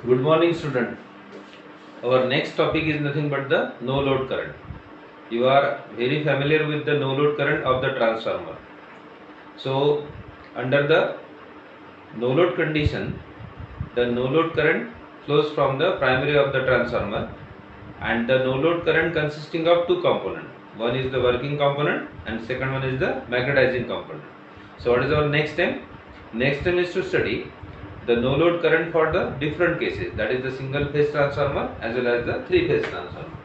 Good morning, student. Our next topic is nothing but the no load current. You are very familiar with the no load current of the transformer. So, under the no load condition, the no load current flows from the primary of the transformer, and the no load current consisting of two components. One is the working component and second one is the magnetizing component. So, what is our next step? Next step is to study the no load current for the different cases, that is the single phase transformer as well as the three phase transformer.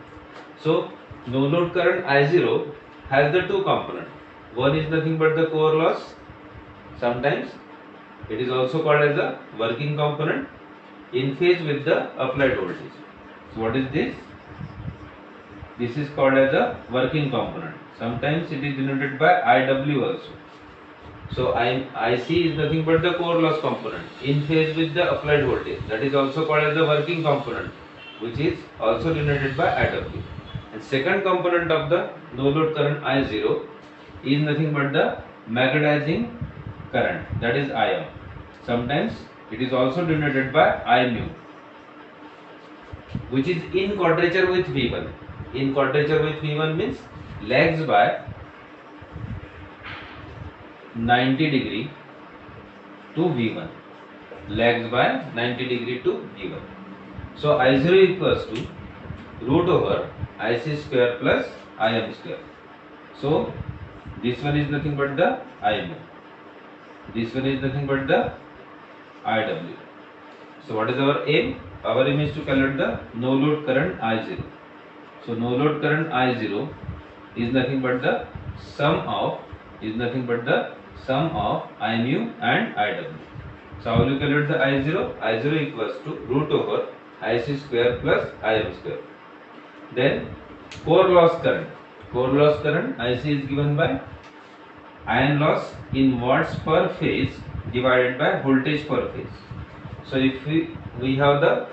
So no load current I0 has the two components. One is nothing but the core loss. Sometimes it is also called as the working component in phase with the applied voltage. So what is this? This is called as a working component. Sometimes it is denoted by IW also. So IC is nothing but the core loss component in phase with the applied voltage. That is also called as the working component, which is also denoted by IW. And second component of the no load current I0 is nothing but the magnetizing current, that is IM. Sometimes it is also denoted by I mu, which is in quadrature with V1. In quadrature with V1 means lags by 90 degree to V1, lags by 90 degree to V1. So I0 equals to root over IC square plus IM square. So this one is nothing but the IM, this one is nothing but the IW. So what is our aim? Our aim is to calculate the no load current I0. So no load current I0 is nothing but the sum of I mu and IW. So how will you calculate the I0? I0 equals to root over IC square plus IM square. Then core loss current. Core loss current IC is given by iron loss in watts per phase divided by voltage per phase. So if we have the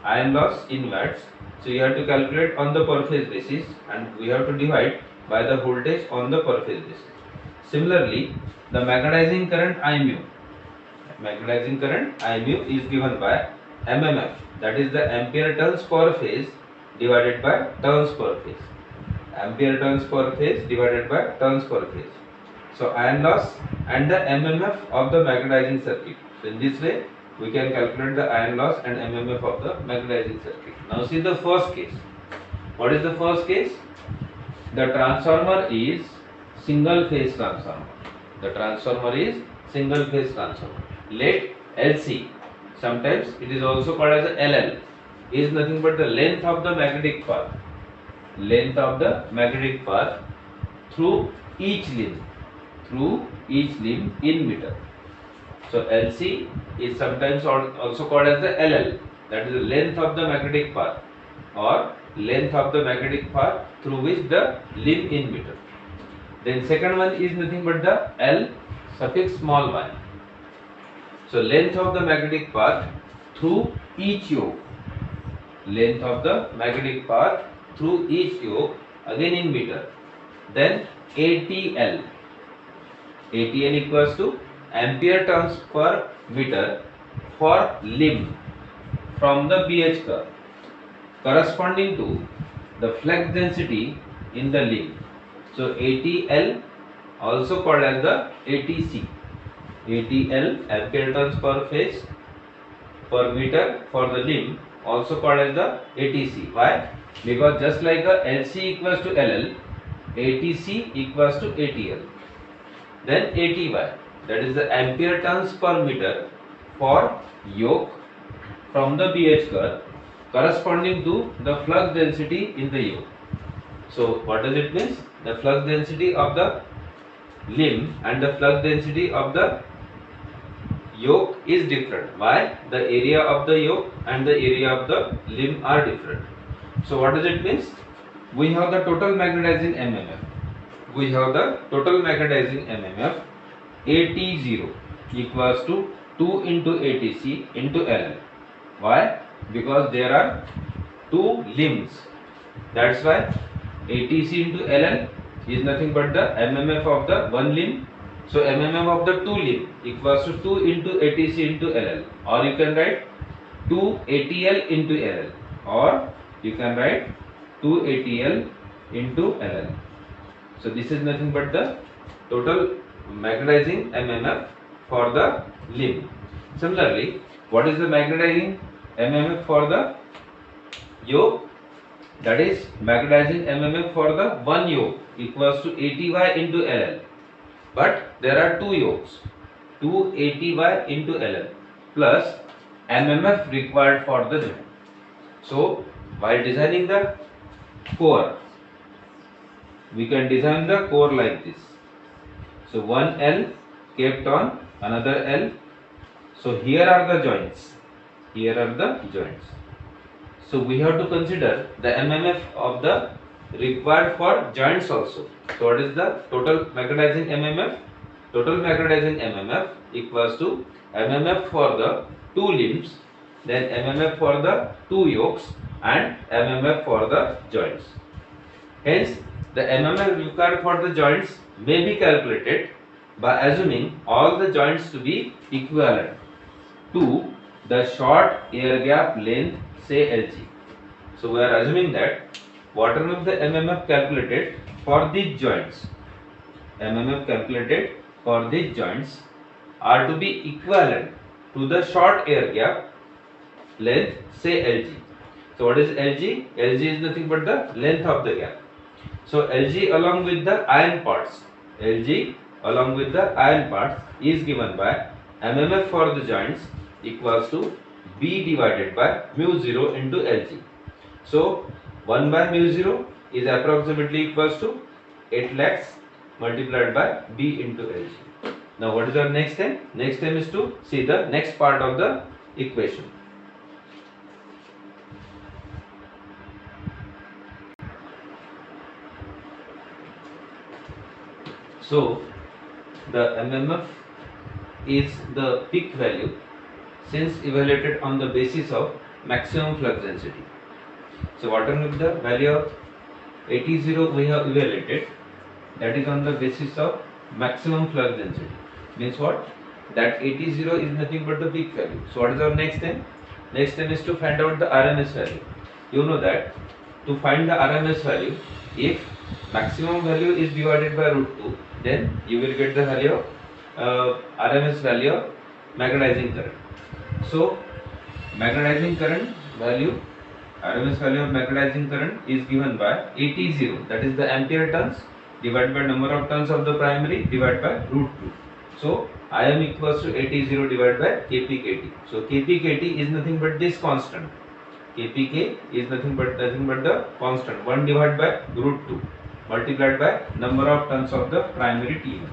iron loss in watts, so you have to calculate on the per phase basis and we have to divide by the voltage on the per phase basis. Similarly, the magnetizing current I mu is given by MMF, that is the ampere turns per phase divided by turns per phase. Ampere turns per phase divided by turns per phase. So iron loss and the MMF of the magnetizing circuit. So in this way we can calculate the iron loss and MMF of the magnetizing circuit. Now see the first case. What is the first case? The transformer is single phase transformer. The transformer is single phase transformer. Let LC, sometimes it is also called as LL, is nothing but the length of the magnetic path. Length of the magnetic path through each limb in meter. So LC is sometimes also called as the LL, that is the length of the magnetic path or length of the magnetic path through which the limb in meter. Then second one is nothing but the L suffix small y. So length of the magnetic path through each yoke. Length of the magnetic path through each yoke again in meter. Then ATL. ATL equals to ampere turns per meter for limb from the BH curve corresponding to the flux density in the limb. So ATL also called as the ATC. ATL ampere turns per phase per meter for the limb, also called as the ATC. Why? Because just like a LC equals to LL, ATC equals to ATL. Then ATY, that is the ampere turns per meter for yoke from the BH curve corresponding to the flux density in the yoke. So what does it mean? The flux density of the limb and the flux density of the yoke is different. Why? The area of the yoke and the area of the limb are different. So what does it mean? We have the total magnetizing MMF. We have the total magnetizing MMF AT0 equals to 2 into ATC into LL. Why? Because there are two limbs. That's why ATC into LL is nothing but the MMF of the one limb. So MMF of the two limb equals to 2 into ATC into LL. Or you can write 2 ATL into LL, or you can write 2 ATL into LL. So this is nothing but the total magnetizing MMF for the limb. Similarly, what is the magnetizing MMF for the yoke? That is magnetizing MMF for the one yoke equals to ATY into LL. But there are two yokes, 2 ATY into LL plus MMF required for the joint. So while designing the core, we can design the core like this. So one L kept on another L. So here are the joints. Here are the joints. So we have to consider the MMF of the required for joints also. So what is the total magnetizing MMF? Total magnetizing MMF equals to MMF for the two limbs, then MMF for the two yokes, and MMF for the joints. Hence, the MMF required for the joints may be calculated by assuming all the joints to be equivalent to the short air gap length, say Lg. So we are assuming that whatever the MMF calculated for these joints, MMF calculated for these joints are to be equivalent to the short air gap length, say Lg. So what is Lg? Lg is nothing but the length of the gap. So Lg along with the iron parts, Lg along with the iron parts is given by MMF for the joints equals to B divided by mu 0 into Lg. So 1 by mu 0 is approximately equals to 8 lakhs multiplied by B into Lg. Now what is our next step? Next step is to see the next part of the equation. So the MMF is the peak value since evaluated on the basis of maximum flux density. So whatever the value of AT0 we have evaluated, that is on the basis of maximum flux density. Means what? That AT0 is nothing but the peak value. So what is our next step? Next step is to find out the RMS value. You know that to find the RMS value, if maximum value is divided by root 2, then you will get the value of RMS value of magnetizing current. So magnetizing current value, RMS value of magnetizing current is given by AT0, that is the ampere turns, divided by number of turns of the primary divided by root 2. So Im equals to AT0 divided by Kp/Kt. So Kp/Kt is nothing but this constant. Kpk is nothing but the constant 1 divided by root 2 multiplied by number of turns of the primary T1.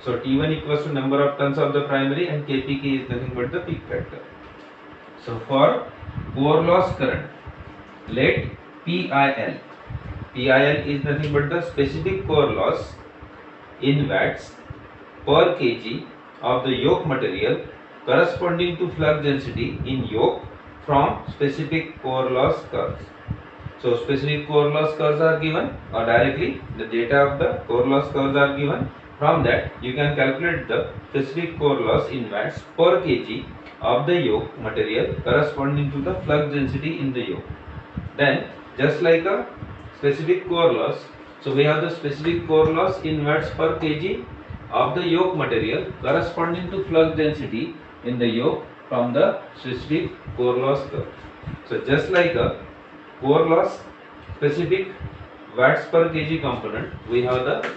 So T1 equals to number of turns of the primary and Kpk is nothing but the peak factor. So for core loss current, let PIL is nothing but the specific core loss in watts per kg of the yoke material corresponding to flux density in yoke from specific core loss curves. So specific core loss curves are given, or directly the data of the core loss curves are given. From that you can calculate the specific core loss in watts per kg of the yoke material corresponding to the flux density in the yoke. Then just like a specific core loss, so we have the specific core loss in watts per kg of the yoke material corresponding to flux density in the yoke from the specific core loss curve. So just like a core loss specific watts per kg component, we have the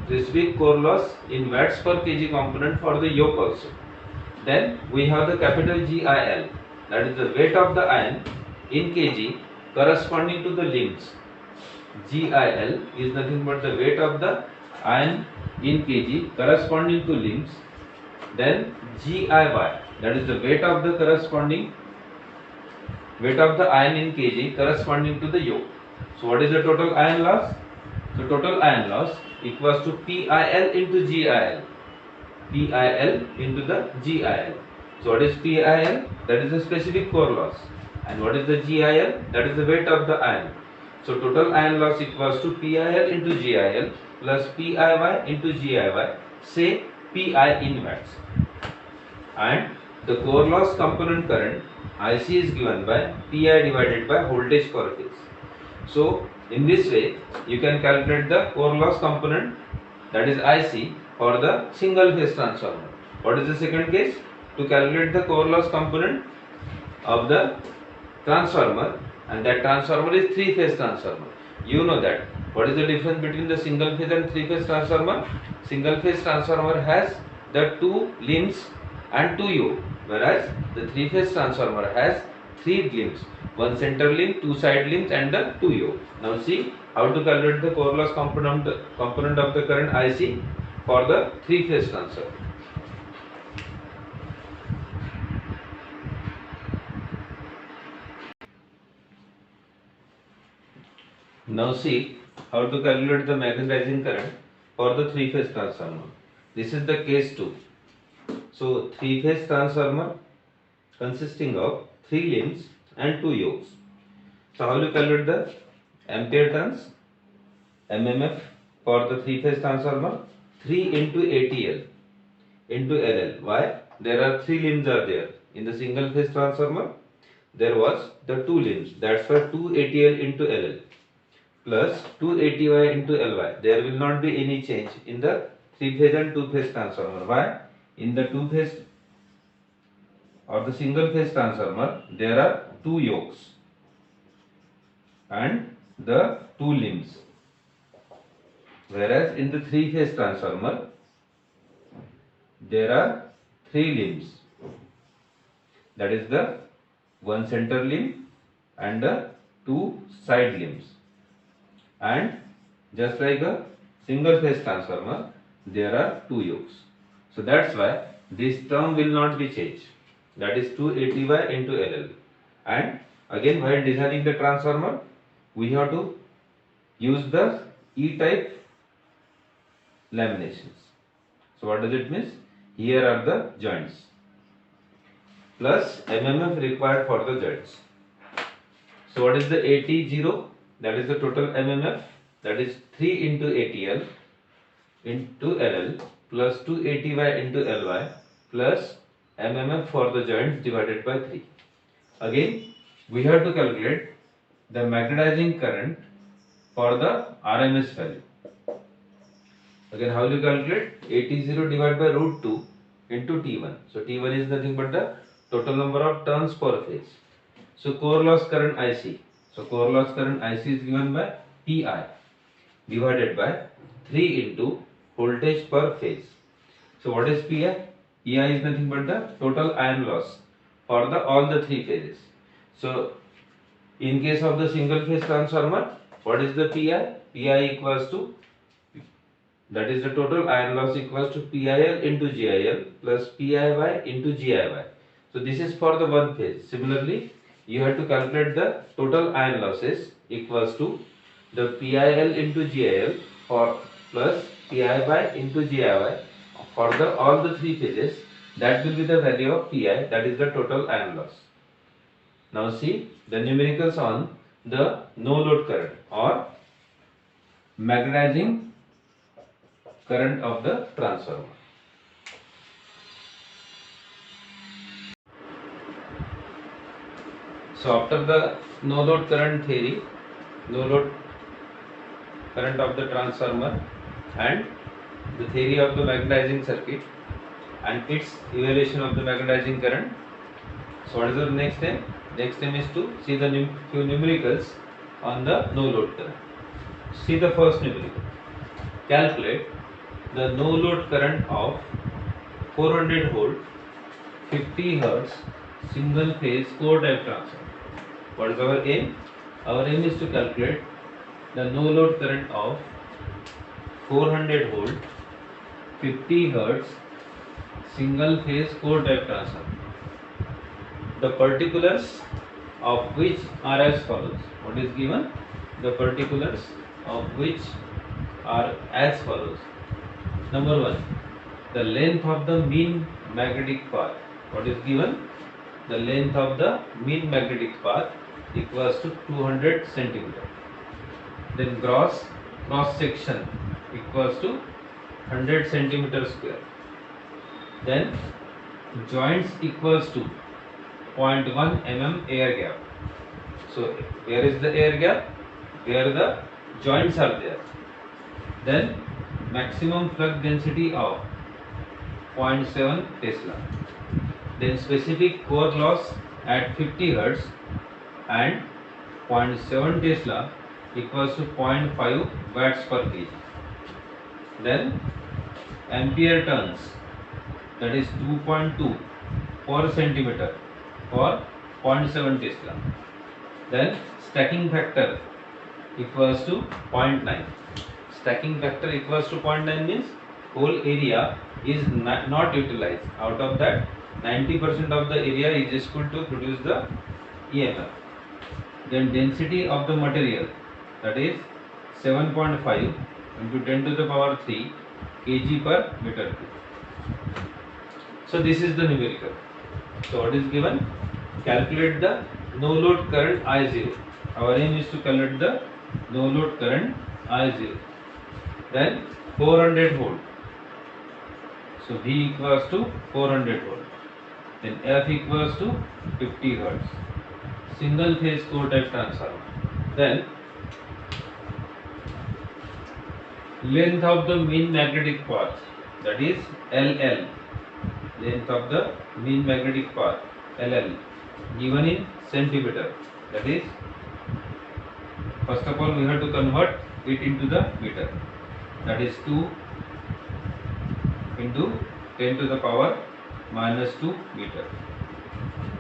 specific core loss in watts per kg component for the yoke also. Then we have the capital GIL, that is the weight of the iron in kg corresponding to the limbs. GIL is nothing but the weight of the iron in kg corresponding to limbs. Then GIY, that is the weight of the corresponding weight of the iron in kg corresponding to the yoke. So what is the total iron loss? So total iron loss equals to PIL into GIL. PIL into the GIL. So what is PIL? That is the specific core loss. And what is the GIL? That is the weight of the iron. So total iron loss equals to PIL into GIL plus PIY into GIY, say PI in watts. And the core loss component current IC is given by Pi divided by voltage per phase. So in this way you can calculate the core loss component, that is IC, for the single phase transformer. What is the second case? To calculate the core loss component of the transformer, and that transformer is three phase transformer. You know that. What is the difference between the single phase and three phase transformer? Single phase transformer has the two limbs and two yoke, whereas the three phase transformer has three limbs, one center limb, two side limbs and the two yoke. Now see how to calculate the core loss component of the current IC for the three phase transformer. Now see how to calculate the magnetizing current for the three phase transformer. This is the case 2. So three phase transformer consisting of three limbs and two yokes. So how will you calculate the ampere turns MMF for the three phase transformer? 3 into ATL into LL. Why? There are three limbs are there. In the single phase transformer there was the two limbs. That's why 2 ATL into LL plus 2 ATY into LY. There will not be any change in the three phase and two phase transformer. Why? In the two phase or the single phase transformer there are two yokes and the two limbs, whereas in the three phase transformer there are three limbs, that is the one center limb and the two side limbs, and just like a single phase transformer there are two yokes. So that's why this term will not be changed, that is 2 ATY into LL. And again, while designing the transformer we have to use the E-type laminations. So what does it mean? Here are the joints plus MMF required for the joints. So what is the AT0? That is the total MMF, that is 3 into ATL into LL plus 2 ATY into LY plus MMF for the joints divided by 3. Again we have to calculate the magnetizing current for the RMS value. Again, how will you calculate? AT0 divided by root 2 into T1. So T1 is nothing but the total number of turns per phase. So core loss current IC. So core loss current IC is given by Pi divided by 3 into voltage per phase. So what is Pi? Pi is nothing but the total iron loss for the all the three phases. So in case of the single phase transformer, what is the Pi? Pi equals to, that is the total iron loss equals to PIL into GIL plus PIY into GIY. So this is for the one phase. Similarly, you have to calculate the total iron losses equals to the PIL into GIL for plus PIY into GIY for the all the three phases. That will be the value of Pi, that is the total iron loss. Now see the numericals on the no load current or magnetizing current of the transformer. So after the no load current theory, no load current of the transformer and the theory of the magnetizing circuit and its evaluation of the magnetizing current. So what is the next step? Next step is to see the few numericals on the no load current. See the first numerical. Calculate the no load current of 400 volt 50 hertz single phase core type transformer. What is our aim? Our aim is to calculate the no load current of 400 volt 50 hertz single phase core type transformer. The particulars of which are as follows. What is given? The particulars of which are as follows. Number 1, the length of the mean magnetic path. What is given? The length of the mean magnetic path equals to 200 centimeter. Then cross section equals to 100 centimeter square. Then joints equals to 0.1 mm air gap. So where is the air gap? Where the joints are there. Then maximum flux density of 0.7 Tesla. Then specific core loss at 50 Hz and 0.7 Tesla equals to 0.5 watts per kg. Then ampere turns, that is 2.2 per centimeter for 0.7 Tesla. Then stacking factor equals to 0.9. Stacking factor equals to 0.9 means whole area is not utilized. Out of that, 90% of the area is useful to produce the EMF. Then density of the material, that is 7.5 into 10 to the power 3 kg per meter cube. So this is the numerical. So what is given? Calculate the no load current I0. Our aim is to calculate the no load current I0. Then 400 volt. So V equals to 400 volt. Then F equals to 50 Hz. Single phase core type transformer. Then length of the mean magnetic path, that is LL. Length of the mean magnetic path, LL, given in centimeter. That is, first of all we have to convert it into the meter. That is 2 into 10 to the power minus 2 meter.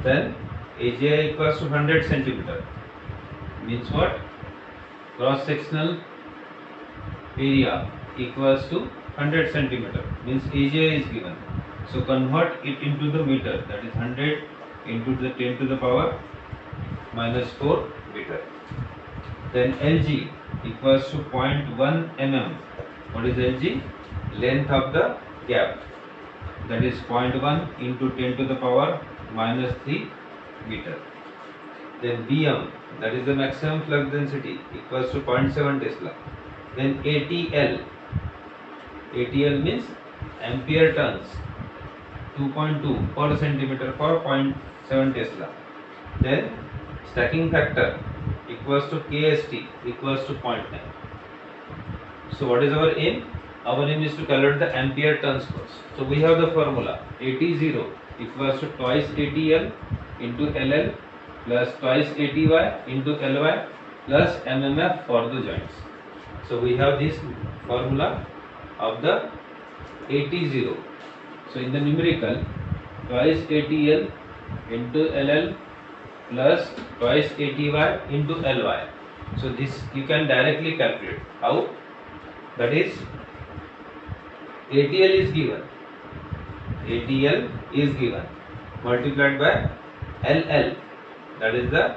Then AGI equals to 100 centimeter. Means what? Cross sectional area equals to 100 centimeter. Means AGI is given. So convert it into the meter. That is 100 into the 10 to the power minus 4 meter. Then LG equals to 0.1 mm. What is LG? Length of the gap. That is 0.1 into 10 to the power minus 3 meter. Then BM, that is the maximum flux density, equals to 0.7 Tesla. Then ATL. ATL means ampere turns, 2.2 per centimeter for 0.7 Tesla. Then stacking factor equals to KST equals to 0.9. So what is our aim? Our aim is to calculate the ampere turns first. So we have the formula AT0 equals to twice ATL into LL plus twice ATY into LY plus MMF for the joints. So we have this formula of the AT0. So in the numerical, twice ATL into LL plus twice ATY into LY. So this you can directly calculate. How? That is, ATL is given. ATL is given multiplied by LL. That is the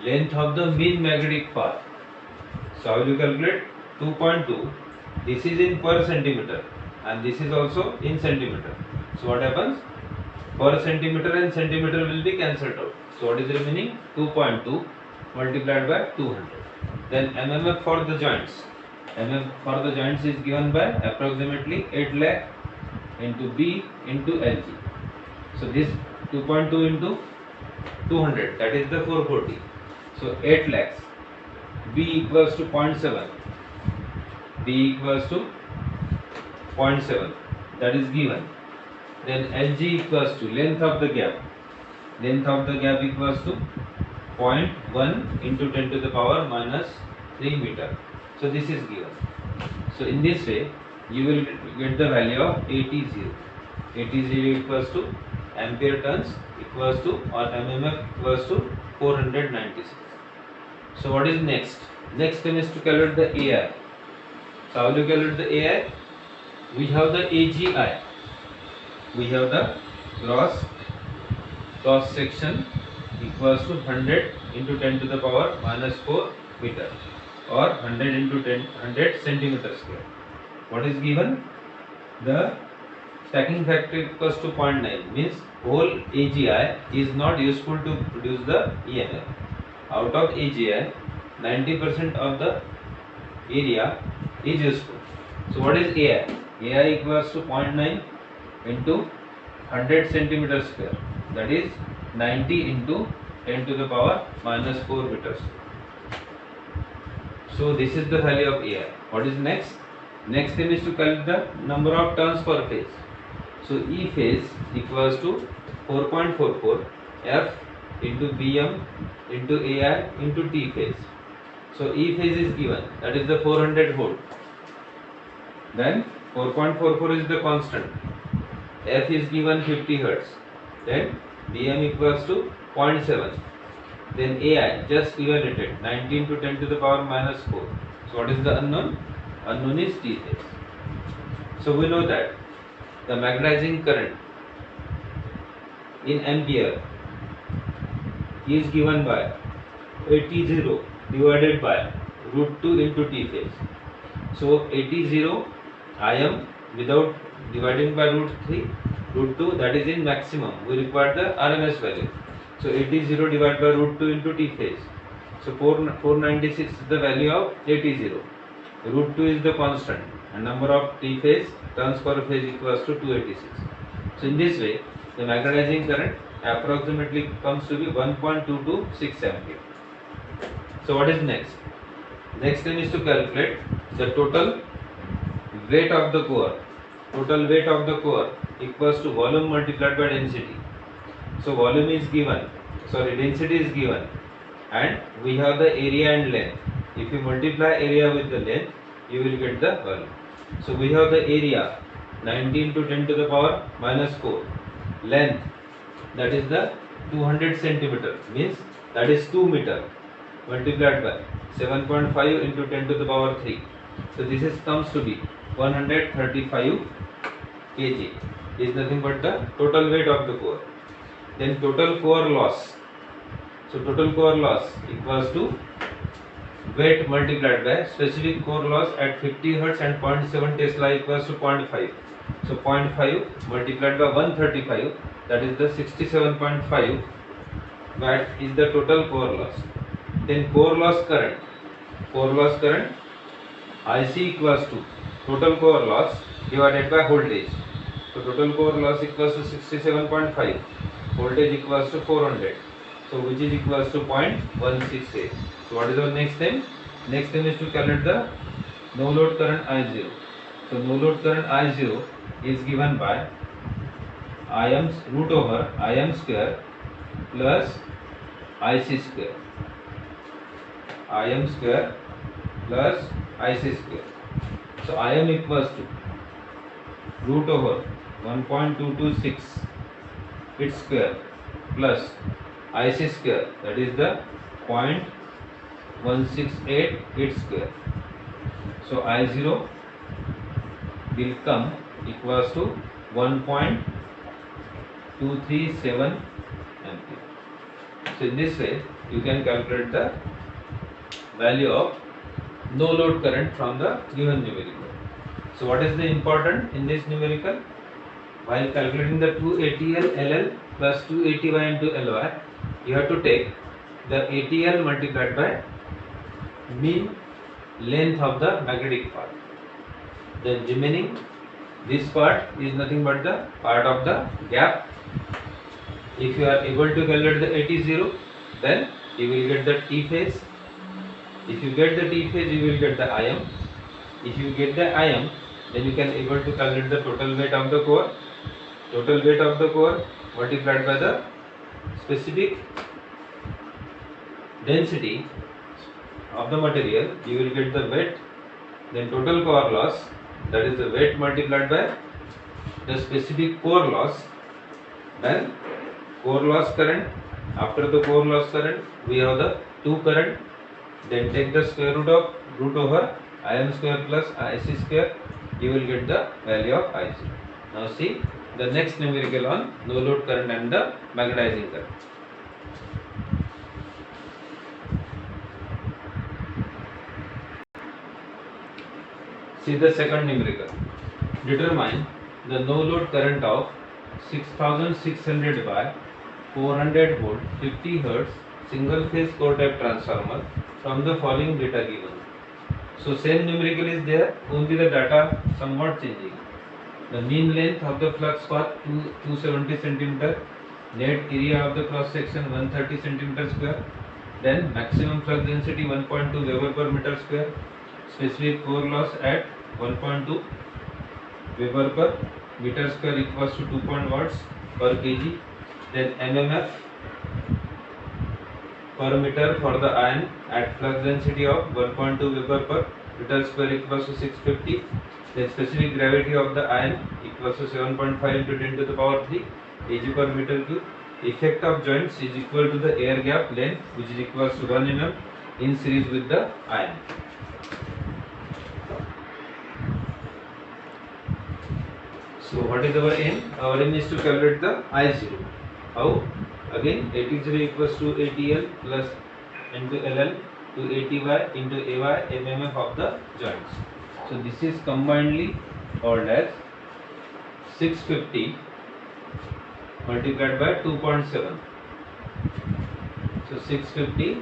length of the mean magnetic path. So how will you calculate? 2.2. This is in per centimeter and this is also in centimeter. So what happens? Per centimeter and centimeter will be cancelled out. So what is remaining? 2.2 multiplied by 200. Then MMF for the joints. MMF for the joints is given by approximately 8 lakh into B into LG. So this 2.2 into 200, that is the 440. So 8 lakhs. B equals to 0.7. B equals to 0.7. That is given. Then LG equals to length of the gap. Length of the gap equals to 0.1 into 10 to the power minus 3 meter. So this is given. So in this way, you will get the value of AT0. AT0 equals to ampere turns equals to, or MMF equals to 496. So what is next? Next thing is to calculate the AI. So how do you calculate the AI? We have the AGI. We have the cross section equals to 100 into 10 to the power minus 4 meter, or 100 into 10, 100 centimeter square. What is given? The stacking factor equals to 0.9, means whole AGI is not useful to produce the EMF. Out of AGI, 90% of the area is useful. So what is AI? AI equals to 0.9 into 100 centimeter square, that is 90 into 10 to the power minus 4 meters. So this is the value of AI. What is next? Next thing is to calculate the number of turns per phase. So E phase equals to 4.44 F into BM into AI into T phase. So E phase is given, that is the 400 volt. Then 4.44 is the constant. F is given 50 hertz. Then BM equals to 0.7. Then AI just evaluated 19 to 10 to the power minus 4. So what is the unknown? Unknown is T phase. So we know that the magnetizing current in ampere is given by 80 divided by root 2 into T phase. So 80 Im without dividing by root 3, root 2, that is in maximum. We require the RMS value. So 80 divided by root 2 into T phase. So 496 is the value of 80. Root 2 is the constant and number of T phase turns per phase equals to 286. So in this way the magnetizing current approximately comes to be 1.226 ampere. So what is next? Next thing is to calculate the total weight of the core. Total weight of the core equals to volume multiplied by density. So volume is given, density is given, and we have the area and length. If you multiply area with the length, you will get the volume. So we have the area 19 to 10 to the power minus 4. Length, that is the 200 centimeter, means that is 2 meter, multiplied by 7.5 into 10 to the power 3. So this comes to be 135 kg, is nothing but the total weight of the core. Then total core loss. So total core loss equals to weight multiplied by specific core loss at 50 Hz and 0.7 Tesla equals to 0.5. So 0.5 multiplied by 135, that is the 67.5 watt is the total core loss. Then core loss current. Core loss current IC equals to total core loss divided by voltage. So total core loss equals to 67.5. Voltage equals to 400. So which is equals to 0.168. So what is our next thing? Next thing is to calculate the no load current I0. So no load current I0 is given by Im root over Im square plus IC square. Im square plus IC square. So Im equals to root over 1.226 its square plus IC square, that is the 0.168 its square. So I0 will come equals to 1.237 ampere. So in this way you can calculate the value of no load current from the given numerical. So what is the important in this numerical? While calculating the 280L LL plus 280Y into LY, you have to take the ATL multiplied by mean length of the magnetic part. The remaining, this part is nothing but the part of the gap. If you are able to calculate the 80, then you will get the T phase. If you get the T phase, you will get the Im. If you get the Im, then you can able to calculate the total weight of the core. Total weight of the core multiplied by the specific density of the material, you will get the weight. Then total core loss, that is the weight multiplied by the specific core loss. Then core loss current. After the core loss current, we have the two current. Then take the square root of root over Im square plus IC square. You will get the value of IC. Now see the next numerical on no load current and the magnetizing current. See the second numerical. Determine the no load current of 6600 by 400 volt 50 Hz single phase core type transformer from the following data given. So same numerical is there, only the data somewhat changing. The mean length of the flux path 270 cm, Net area of the cross section 130 centimeter square. Then maximum flux density 1.2 Weber per meter square. Specific core loss at 1.2 Weber per meter square equals to 2 watts per kg. Then MMF per meter for the iron at flux density of 1.2 Weber per meter square equals to 650. Then specific gravity of the iron equals to 7.5 into 10 to the power 3 kg per meter cube. Effect of joints is equal to the air gap length, which is equals to 1 mm in series with the iron. So what is our aim? Our aim is to calculate the I0. How? Again, AT0 equals to ATL plus into LL to ATY into AY MMF of the joints. So this is combinedly called as 650 multiplied by 2.7. So 650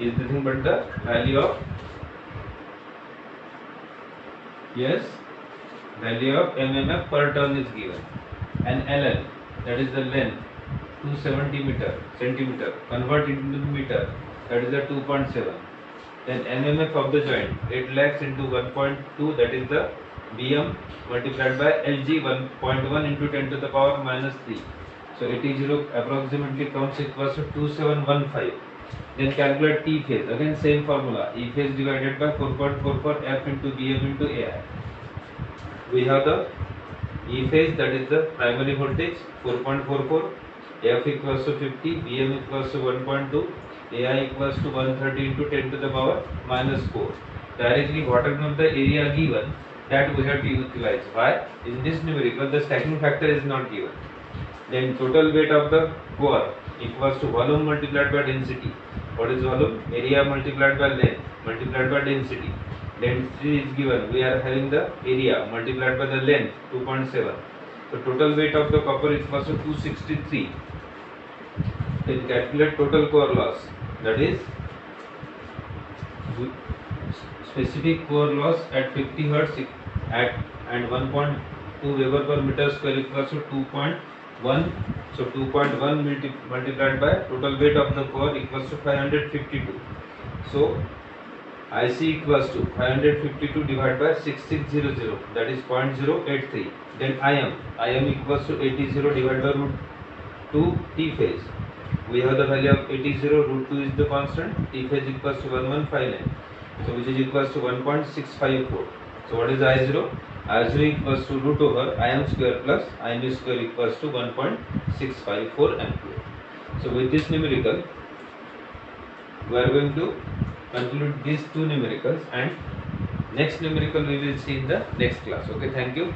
is nothing but the value of value of MMF per turn is given, and LL, that is the length, 270 centimeter, convert it into the meter, that is the 2.7. Then MMF of the joint, 8 lakhs into 1.2, that is the BM multiplied by LG 1.1 into 10 to the power minus 3. So AT0 approximately comes equals to 2715. Then calculate T phase. Again same formula. E phase divided by 4.44 F into BM into AI. We have the E phase, that is the primary voltage 4.44, F equals to 50, BM equals to 1.2, AI equals to 130 into 10 to the power minus 4. Directly whatever the area given, that we have to utilize. Why? In this numerical the stacking factor is not given. Then total weight of the core equals to volume multiplied by density. What is volume? Area multiplied by length multiplied by density. Density is given. We are having the area multiplied by the length 2.7. So total weight of the copper equals to 263. Then calculate total core loss. That is specific core loss at 50 Hz and 1.2 Weber per meter square equals to 2.1. So 2.1 multiplied by total weight of the core equals to 552. So IC equals to 552 divided by 6600, that is 0.083. Then IM equals to 80 divided by root 2 T phase. We have the value of 80, root 2 is the constant, T phase equals to 1159. So which is equals to 1.654. So what is I0? I0 equals to root over IM square plus IM square equals to 1.654 ampere. So with this numerical, we are going to conclude these two numericals, and next numerical we will see in the next class. Okay, thank you.